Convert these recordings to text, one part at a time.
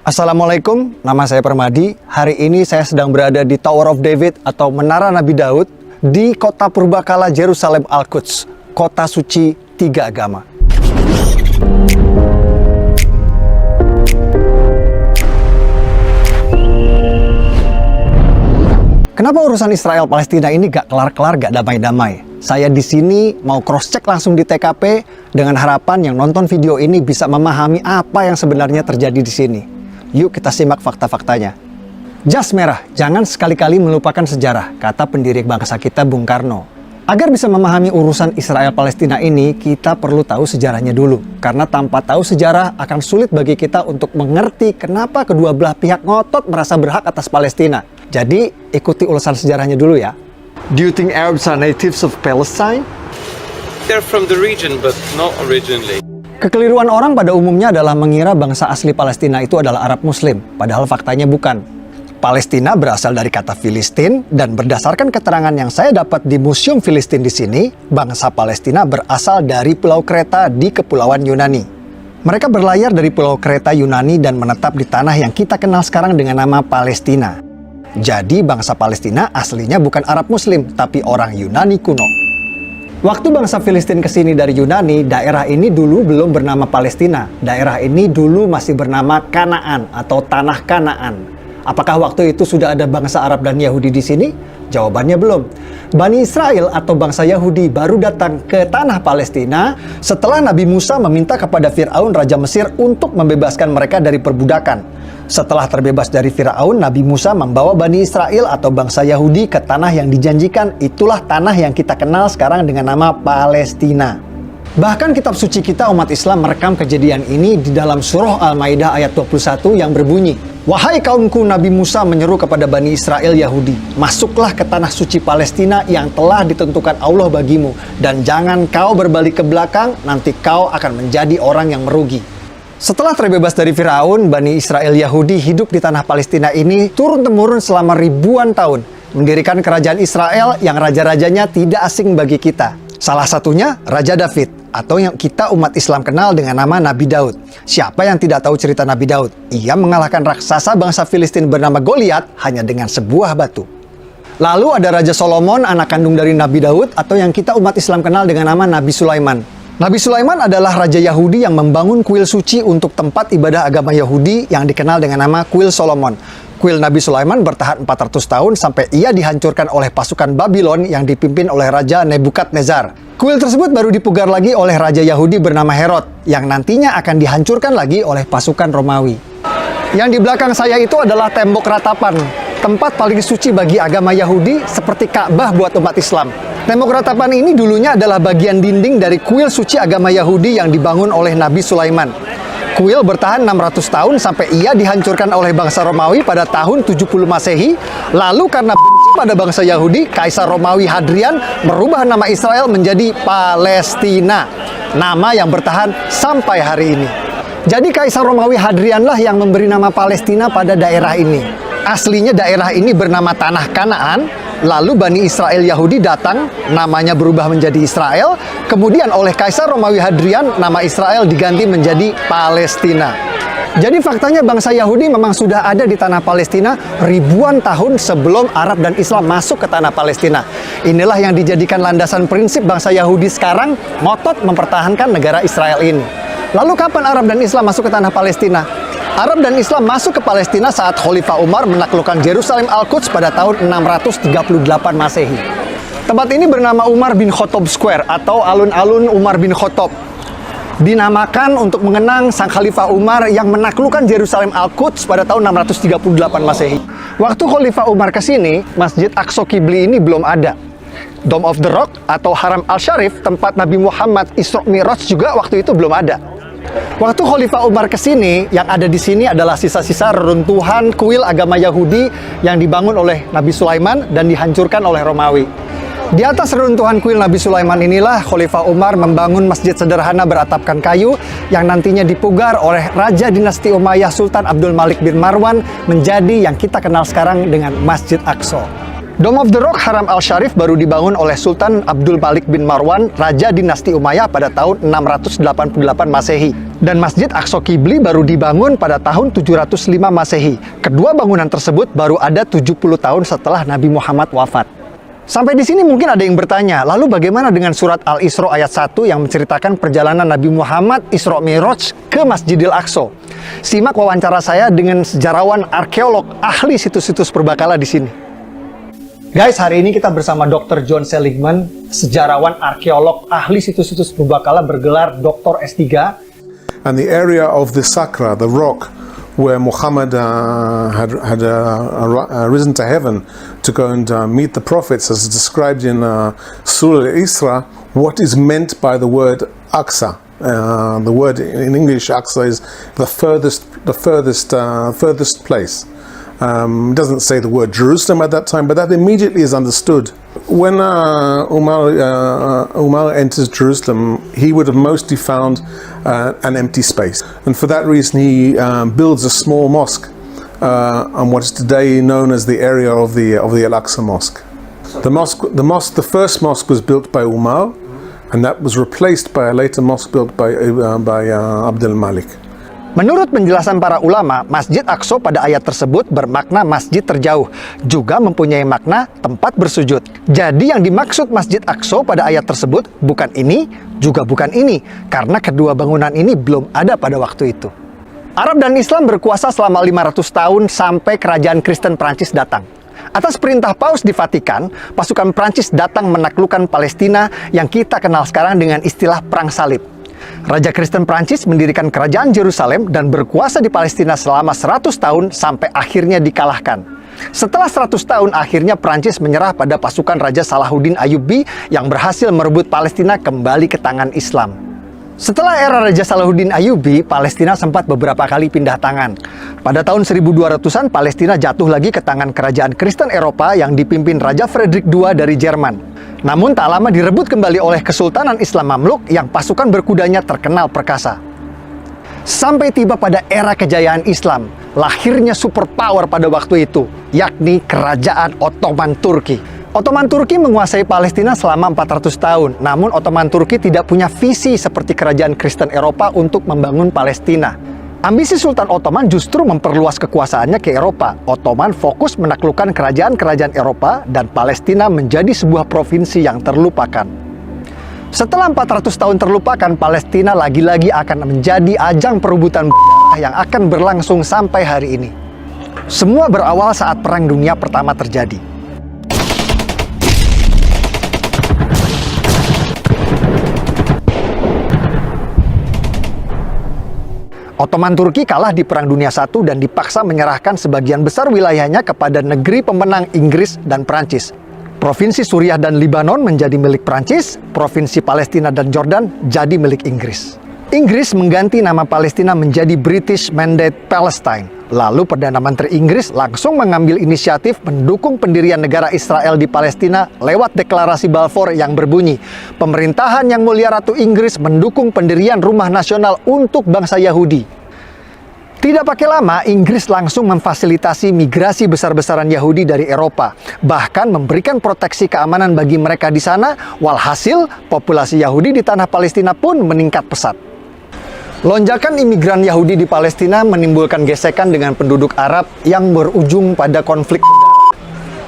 Assalamualaikum, nama saya Permadi. Hari ini saya sedang berada di Tower of David atau Menara Nabi Daud di kota purbakala Yerusalem Al-Quds, kota suci tiga agama. Kenapa urusan Israel Palestina ini gak kelar-kelar, gak damai-damai? Saya di sini mau cross-check langsung di TKP dengan harapan yang nonton video ini bisa memahami apa yang sebenarnya terjadi di sini. Yuk kita simak fakta-faktanya. Jas merah, jangan sekali-kali melupakan sejarah, kata pendiri bangsa kita Bung Karno. Agar bisa memahami urusan Israel-Palestina ini, kita perlu tahu sejarahnya dulu. Karena tanpa tahu sejarah akan sulit bagi kita untuk mengerti kenapa kedua belah pihak ngotot merasa berhak atas Palestina. Jadi, ikuti ulasan sejarahnya dulu ya. Do you think Arabs are natives of Palestine? They're from the region, but not originally. Kekeliruan orang pada umumnya adalah mengira bangsa asli Palestina itu adalah Arab Muslim, padahal faktanya bukan. Palestina berasal dari kata Filistin, dan berdasarkan keterangan yang saya dapat di Museum Filistin di sini, bangsa Palestina berasal dari Pulau Kreta di Kepulauan Yunani. Mereka berlayar dari Pulau Kreta Yunani dan menetap di tanah yang kita kenal sekarang dengan nama Palestina. Jadi bangsa Palestina aslinya bukan Arab Muslim, tapi orang Yunani kuno. Waktu bangsa Filistin kesini dari Yunani, daerah ini dulu belum bernama Palestina. Daerah ini dulu masih bernama Kanaan atau Tanah Kanaan. Apakah waktu itu sudah ada bangsa Arab dan Yahudi di sini? Jawabannya belum. Bani Israel atau bangsa Yahudi baru datang ke tanah Palestina setelah Nabi Musa meminta kepada Fir'aun Raja Mesir untuk membebaskan mereka dari perbudakan. Setelah terbebas dari Fir'aun, Nabi Musa membawa Bani Israel atau bangsa Yahudi ke tanah yang dijanjikan. Itulah tanah yang kita kenal sekarang dengan nama Palestina. Bahkan kitab suci kita umat Islam merekam kejadian ini di dalam surah Al-Maidah ayat 21 yang berbunyi, "Wahai kaumku, Nabi Musa menyeru kepada Bani Israel Yahudi, masuklah ke tanah suci Palestina yang telah ditentukan Allah bagimu, dan jangan kau berbalik ke belakang, nanti kau akan menjadi orang yang merugi." Setelah terbebas dari Firaun, Bani Israel Yahudi hidup di tanah Palestina ini turun-temurun selama ribuan tahun, mendirikan kerajaan Israel yang raja-rajanya tidak asing bagi kita. Salah satunya Raja David, atau yang kita umat Islam kenal dengan nama Nabi Daud. Siapa yang tidak tahu cerita Nabi Daud? Ia mengalahkan raksasa bangsa Filistin bernama Goliat hanya dengan sebuah batu. Lalu ada Raja Solomon, anak kandung dari Nabi Daud, atau yang kita umat Islam kenal dengan nama Nabi Sulaiman. Nabi Sulaiman adalah raja Yahudi yang membangun kuil suci untuk tempat ibadah agama Yahudi yang dikenal dengan nama Kuil Solomon. Kuil Nabi Sulaiman bertahan 400 tahun sampai ia dihancurkan oleh pasukan Babylon yang dipimpin oleh Raja Nebukadnezar. Kuil tersebut baru dipugar lagi oleh raja Yahudi bernama Herod yang nantinya akan dihancurkan lagi oleh pasukan Romawi. Yang di belakang saya itu adalah tembok ratapan, tempat paling suci bagi agama Yahudi seperti Ka'bah buat umat Islam. Tembok ratapan ini dulunya adalah bagian dinding dari kuil suci agama Yahudi yang dibangun oleh Nabi Sulaiman. Kuil bertahan 600 tahun sampai ia dihancurkan oleh bangsa Romawi pada tahun 70 Masehi. Lalu karena benci pada bangsa Yahudi, Kaisar Romawi Hadrian merubah nama Israel menjadi Palestina, nama yang bertahan sampai hari ini. Jadi Kaisar Romawi Hadrian lah yang memberi nama Palestina pada daerah ini. Aslinya daerah ini bernama Tanah Kanaan. Lalu Bani Israel Yahudi datang, namanya berubah menjadi Israel. Kemudian oleh Kaisar Romawi Hadrian, nama Israel diganti menjadi Palestina. Jadi faktanya bangsa Yahudi memang sudah ada di tanah Palestina ribuan tahun sebelum Arab dan Islam masuk ke tanah Palestina. Inilah yang dijadikan landasan prinsip bangsa Yahudi sekarang ngotot mempertahankan negara Israel ini. Lalu kapan Arab dan Islam masuk ke tanah Palestina? Arab dan Islam masuk ke Palestina saat Khalifah Umar menaklukkan Yerusalem Al-Quds pada tahun 638 Masehi. Tempat ini bernama Umar bin Khattab Square atau alun-alun Umar bin Khattab. Dinamakan untuk mengenang sang Khalifah Umar yang menaklukkan Yerusalem Al-Quds pada tahun 638 Masehi. Waktu Khalifah Umar ke sini, Masjid Aqsa Qibli ini belum ada. Dome of the Rock atau Haram Al-Sharif, tempat Nabi Muhammad Isra Mi'raj juga waktu itu belum ada. Waktu Khalifah Umar ke sini, yang ada di sini adalah sisa-sisa reruntuhan kuil agama Yahudi yang dibangun oleh Nabi Sulaiman dan dihancurkan oleh Romawi. Di atas reruntuhan kuil Nabi Sulaiman inilah Khalifah Umar membangun masjid sederhana beratapkan kayu yang nantinya dipugar oleh Raja Dinasti Umayyah Sultan Abdul Malik bin Marwan menjadi yang kita kenal sekarang dengan Masjid Aqsa. Dome of the Rock Haram al-Sharif baru dibangun oleh Sultan Abdul Malik bin Marwan, Raja Dinasti Umayyah pada tahun 688 Masehi. Dan Masjid Aqsa Qibli baru dibangun pada tahun 705 Masehi. Kedua bangunan tersebut baru ada 70 tahun setelah Nabi Muhammad wafat. Sampai di sini mungkin ada yang bertanya, lalu bagaimana dengan surat Al-Isra ayat 1 yang menceritakan perjalanan Nabi Muhammad Isra Mi'raj ke Masjidil Aqsa? Simak wawancara saya dengan sejarawan arkeolog ahli situs-situs purbakala di sini. Guys, hari ini kita bersama Dr. John Seligman, sejarawan arkeolog ahli situs-situs purbakala bergelar Dr. S3. And the area of the Sakra, the rock, where Muhammad had risen to heaven to go and meet the prophets, as described in Surah Al-Isra, what is meant by the word Aqsa. The word in English, Aqsa, is the furthest place. It doesn't say the word Jerusalem at that time, but that immediately is understood. When Umar enters Jerusalem, he would have mostly found an empty space, and for that reason he builds a small mosque on what is today known as the area of the Al-Aqsa Mosque. The first mosque was built by Umar, and that was replaced by a later mosque built by Abdul Malik. Menurut penjelasan para ulama, Masjid Aqsa pada ayat tersebut bermakna masjid terjauh, juga mempunyai makna tempat bersujud. Jadi yang dimaksud Masjid Aqsa pada ayat tersebut bukan ini, juga bukan ini, karena kedua bangunan ini belum ada pada waktu itu. Arab dan Islam berkuasa selama 500 tahun sampai kerajaan Kristen Prancis datang. Atas perintah Paus di Vatikan, pasukan Prancis datang menaklukkan Palestina yang kita kenal sekarang dengan istilah Perang Salib. Raja Kristen Prancis mendirikan kerajaan Yerusalem dan berkuasa di Palestina selama 100 tahun sampai akhirnya dikalahkan. Setelah 100 tahun, akhirnya Prancis menyerah pada pasukan Raja Salahuddin Ayyubi yang berhasil merebut Palestina kembali ke tangan Islam. Setelah era Raja Salahuddin Ayyubi, Palestina sempat beberapa kali pindah tangan. Pada tahun 1200-an, Palestina jatuh lagi ke tangan kerajaan Kristen Eropa yang dipimpin Raja Frederick II dari Jerman. Namun tak lama direbut kembali oleh Kesultanan Islam Mamluk yang pasukan berkudanya terkenal perkasa. Sampai tiba pada era kejayaan Islam, lahirnya superpower pada waktu itu, yakni Kerajaan Ottoman Turki. Ottoman Turki menguasai Palestina selama 400 tahun, namun Ottoman Turki tidak punya visi seperti kerajaan Kristen Eropa untuk membangun Palestina. Ambisi Sultan Ottoman justru memperluas kekuasaannya ke Eropa. Ottoman fokus menaklukkan kerajaan-kerajaan Eropa dan Palestina menjadi sebuah provinsi yang terlupakan. Setelah 400 tahun terlupakan, Palestina lagi-lagi akan menjadi ajang perebutan berdarah yang akan berlangsung sampai hari ini. Semua berawal saat Perang Dunia Pertama terjadi. Ottoman Turki kalah di Perang Dunia I dan dipaksa menyerahkan sebagian besar wilayahnya kepada negeri pemenang Inggris dan Prancis. Provinsi Suriah dan Lebanon menjadi milik Prancis, Provinsi Palestina dan Jordan jadi milik Inggris. Inggris mengganti nama Palestina menjadi British Mandate Palestine. Lalu Perdana Menteri Inggris langsung mengambil inisiatif mendukung pendirian negara Israel di Palestina lewat deklarasi Balfour yang berbunyi, "Pemerintahan Yang Mulia Ratu Inggris mendukung pendirian rumah nasional untuk bangsa Yahudi." Tidak pakai lama, Inggris langsung memfasilitasi migrasi besar-besaran Yahudi dari Eropa, bahkan memberikan proteksi keamanan bagi mereka di sana, walhasil populasi Yahudi di tanah Palestina pun meningkat pesat. Lonjakan imigran Yahudi di Palestina menimbulkan gesekan dengan penduduk Arab yang berujung pada konflik.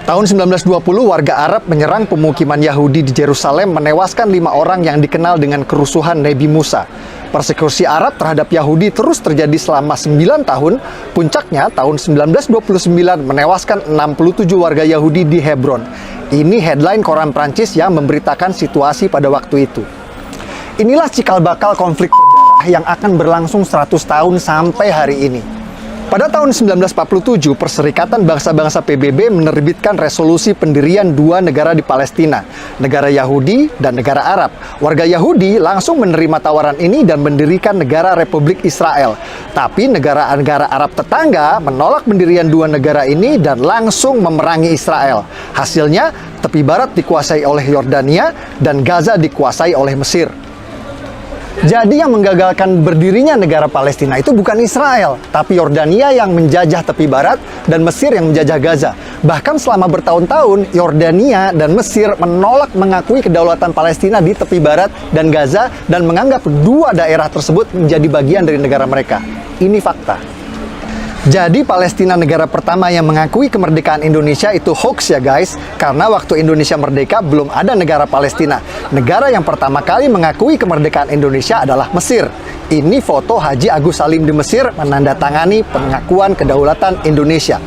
Tahun 1920, warga Arab menyerang pemukiman Yahudi di Yerusalem, menewaskan 5 orang yang dikenal dengan kerusuhan Nabi Musa. Persekusi Arab terhadap Yahudi terus terjadi selama 9 tahun. Puncaknya tahun 1929 menewaskan 67 warga Yahudi di Hebron. Ini headline koran Prancis yang memberitakan situasi pada waktu itu. Inilah cikal bakal konflik berdarah yang akan berlangsung 100 tahun sampai hari ini. Pada tahun 1947, Perserikatan Bangsa-Bangsa PBB menerbitkan resolusi pendirian 2 negara di Palestina, negara Yahudi dan negara Arab. Warga Yahudi langsung menerima tawaran ini dan mendirikan negara Republik Israel. Tapi negara-negara Arab tetangga menolak pendirian 2 negara ini dan langsung memerangi Israel. Hasilnya, tepi barat dikuasai oleh Yordania dan Gaza dikuasai oleh Mesir. Jadi yang menggagalkan berdirinya negara Palestina itu bukan Israel, tapi Yordania yang menjajah tepi barat dan Mesir yang menjajah Gaza. Bahkan selama bertahun-tahun, Yordania dan Mesir menolak mengakui kedaulatan Palestina di tepi barat dan Gaza dan menganggap dua daerah tersebut menjadi bagian dari negara mereka. Ini fakta. Jadi Palestina negara pertama yang mengakui kemerdekaan Indonesia itu hoax ya guys. Karena waktu Indonesia merdeka belum ada negara Palestina. Negara yang pertama kali mengakui kemerdekaan Indonesia adalah Mesir. Ini foto Haji Agus Salim di Mesir menandatangani pengakuan kedaulatan Indonesia.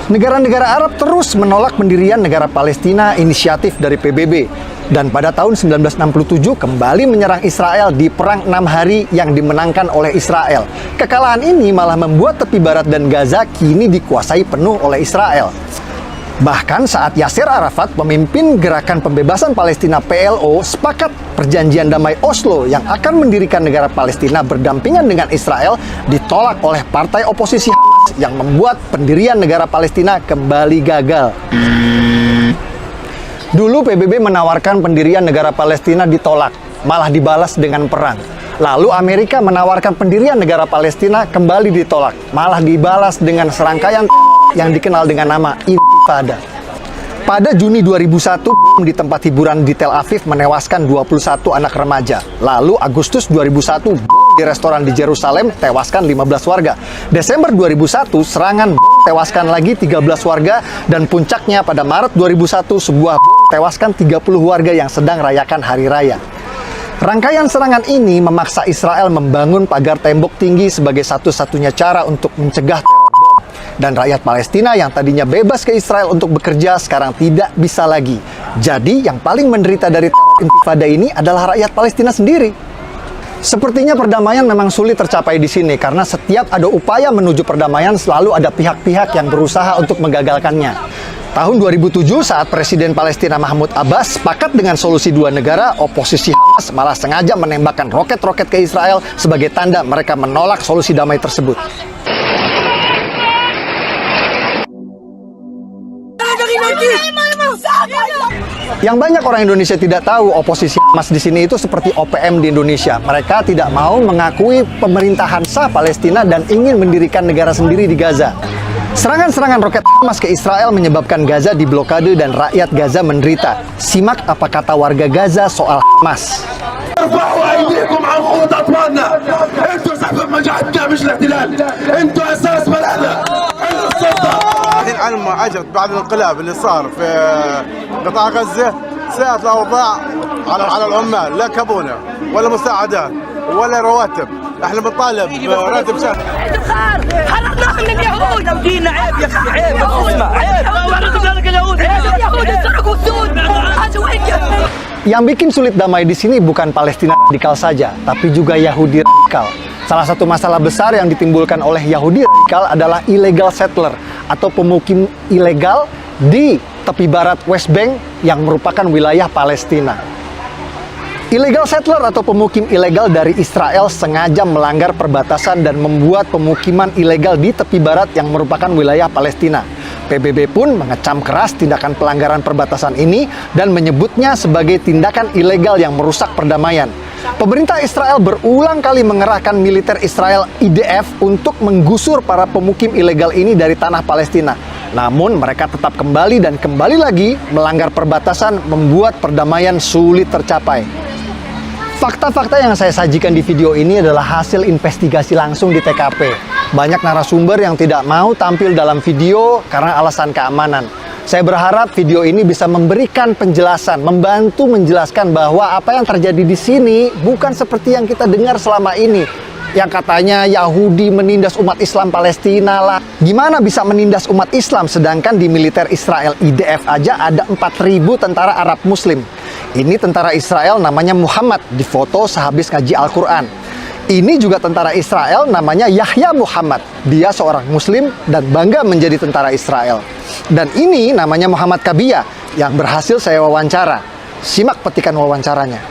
Negara-negara Arab terus menolak pendirian negara Palestina inisiatif dari PBB. Dan pada tahun 1967 kembali menyerang Israel di Perang 6 Hari yang dimenangkan oleh Israel. Kekalahan ini malah membuat tepi barat dan Gaza kini dikuasai penuh oleh Israel. Bahkan saat Yasser Arafat, pemimpin gerakan pembebasan Palestina PLO, sepakat perjanjian damai Oslo yang akan mendirikan negara Palestina berdampingan dengan Israel ditolak oleh partai oposisi Hamas yang membuat pendirian negara Palestina kembali gagal. Dulu PBB menawarkan pendirian negara Palestina ditolak, malah dibalas dengan perang. Lalu Amerika menawarkan pendirian negara Palestina kembali ditolak, malah dibalas dengan serangkaian yang dikenal dengan nama Intifada. Pada Juni 2001, bom di tempat hiburan di Tel Aviv menewaskan 21 anak remaja. Lalu Agustus 2001, bom di restoran di Yerusalem tewaskan 15 warga. Desember 2001, serangan bom tewaskan lagi 13 warga. Dan puncaknya pada Maret 2001, sebuah bom tewaskan 30 warga yang sedang rayakan Hari Raya. Rangkaian serangan ini memaksa Israel membangun pagar tembok tinggi sebagai satu-satunya cara untuk mencegah teror bom. Dan rakyat Palestina yang tadinya bebas ke Israel untuk bekerja sekarang tidak bisa lagi. Jadi yang paling menderita dari teror intifada ini adalah rakyat Palestina sendiri. Sepertinya perdamaian memang sulit tercapai di sini karena setiap ada upaya menuju perdamaian selalu ada pihak-pihak yang berusaha untuk menggagalkannya. Tahun 2007 saat Presiden Palestina Mahmud Abbas sepakat dengan solusi dua negara, oposisi Hamas malah sengaja menembakkan roket-roket ke Israel sebagai tanda mereka menolak solusi damai tersebut. Yang banyak orang Indonesia tidak tahu, oposisi Hamas di sini itu seperti OPM di Indonesia. Mereka tidak mau mengakui pemerintahan sah Palestina dan ingin mendirikan negara sendiri di Gaza. Serangan-serangan roket Hamas ke Israel menyebabkan Gaza diblokade dan rakyat Gaza menderita. Simak apa kata warga Gaza soal Hamas. على ما اجت بعد الانقلاب اللي صار في قطاع غزه ساءت الاوضاع على العمال، لا كابونه ولا مساعدات ولا رواتب. احنا بنطالب براتب شهر. حررناهم من اليهود. دينا عيب يا اخي، عيب اسمع، عيب اليهود، اليهود سرقوا السود. Yang bikin sulit damai di sini bukan Palestina radikal saja, tapi juga Yahudi radikal. Salah satu masalah besar yang ditimbulkan oleh Yahudi radikal adalah illegal settler atau pemukim ilegal di tepi barat West Bank yang merupakan wilayah Palestina. Illegal settler atau pemukim ilegal dari Israel sengaja melanggar perbatasan dan membuat pemukiman ilegal di tepi barat yang merupakan wilayah Palestina. PBB pun mengecam keras tindakan pelanggaran perbatasan ini dan menyebutnya sebagai tindakan ilegal yang merusak perdamaian. Pemerintah Israel berulang kali mengerahkan militer Israel IDF untuk menggusur para pemukim ilegal ini dari tanah Palestina. Namun mereka tetap kembali dan kembali lagi melanggar perbatasan, membuat perdamaian sulit tercapai. Fakta-fakta yang saya sajikan di video ini adalah hasil investigasi langsung di TKP. Banyak narasumber yang tidak mau tampil dalam video karena alasan keamanan. Saya berharap video ini bisa memberikan penjelasan, membantu menjelaskan bahwa apa yang terjadi di sini bukan seperti yang kita dengar selama ini. Yang katanya Yahudi menindas umat Islam Palestina lah. Gimana bisa menindas umat Islam sedangkan di militer Israel IDF aja ada 4.000 tentara Arab Muslim. Ini tentara Israel namanya Muhammad, difoto sehabis ngaji Al-Quran. Ini juga tentara Israel namanya Yahya Muhammad. Dia seorang Muslim dan bangga menjadi tentara Israel. Dan ini namanya Muhammad Kabiyah yang berhasil saya wawancara. Simak petikan wawancaranya.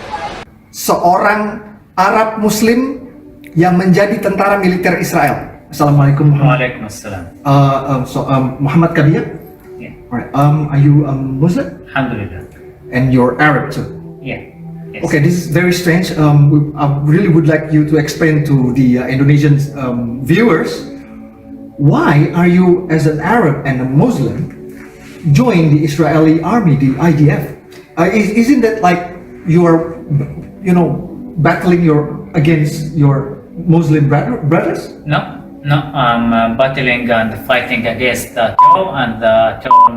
Seorang Arab Muslim yang menjadi tentara militer Israel. Assalamualaikum. Waalaikumsalam. Muhammad Kabiyah. Yeah. Alright. Are you Muslim? Alhamdulillah. And you're Arab too. Yeah. Yes. Okay, this is very strange. I really would like you to explain to the Indonesian viewers, why are you, as an Arab and a Muslim, join the Israeli army, the IDF? Isn't that like you are, battling against your Muslim brothers? No, I'm battling and fighting against the terror, and the terror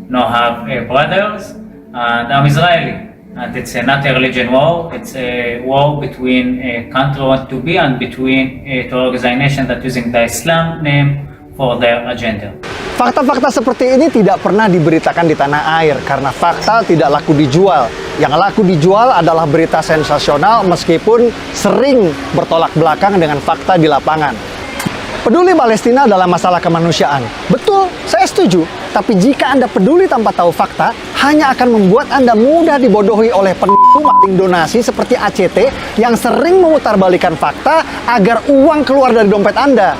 no have brothers, and I'm Israeli, and it's not a religion war. It's a war between a country want to be and between a organization that using the Islam name for their agenda. Fakta-fakta seperti ini tidak pernah diberitakan di tanah air karena fakta tidak laku dijual. Yang laku dijual adalah berita sensasional meskipun sering bertolak belakang dengan fakta di lapangan. Peduli Palestina dalam masalah kemanusiaan. Betul, saya setuju. Tapi jika Anda peduli tanpa tahu fakta, hanya akan membuat Anda mudah dibodohi oleh penipu maling donasi seperti ACT yang sering memutarbalikkan fakta agar uang keluar dari dompet Anda.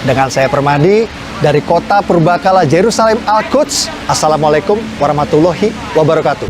Dengan saya Permadi, dari kota Purbakala Jerusalem Al-Quds. Assalamualaikum warahmatullahi wabarakatuh.